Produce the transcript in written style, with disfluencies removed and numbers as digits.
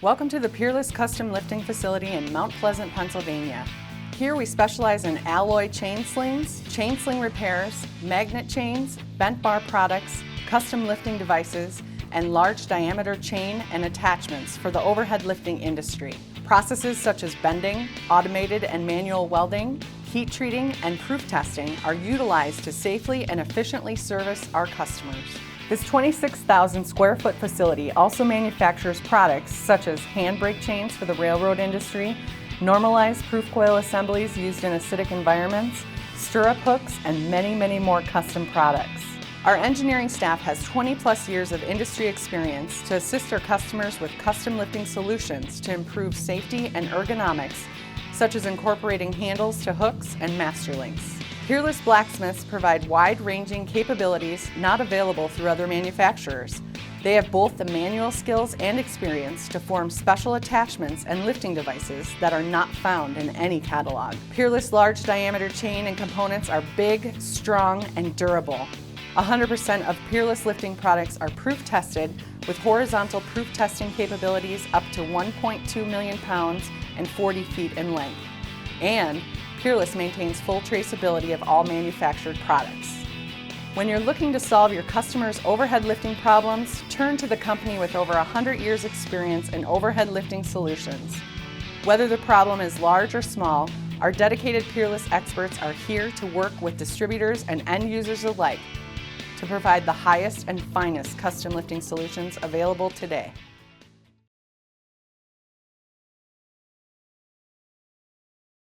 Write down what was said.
Welcome to the Peerless Custom Lifting Facility in Mount Pleasant, Pennsylvania. Here we specialize in alloy chain slings, chain sling repairs, magnet chains, bent bar products, custom lifting devices, and large diameter chain and attachments for the overhead lifting industry. Processes such as bending, automated and manual welding, heat treating, and proof testing are utilized to safely and efficiently service our customers. This 26,000 square foot facility also manufactures products such as handbrake chains for the railroad industry, normalized proof coil assemblies used in acidic environments, stirrup hooks, and many more custom products. Our engineering staff has 20+ years of industry experience to assist our customers with custom lifting solutions to improve safety and ergonomics, such as incorporating handles to hooks and master links. Peerless blacksmiths provide wide-ranging capabilities not available through other manufacturers. They have both the manual skills and experience to form special attachments and lifting devices that are not found in any catalog. Peerless large diameter chain and components are big, strong, and durable. 100% of Peerless lifting products are proof tested with horizontal proof testing capabilities up to 1.2 million pounds and 40 feet in length. And Peerless maintains full traceability of all manufactured products. When you're looking to solve your customers' overhead lifting problems, turn to the company with over 100 years experience in overhead lifting solutions. Whether the problem is large or small, our dedicated Peerless experts are here to work with distributors and end users alike to provide the highest and finest custom lifting solutions available today.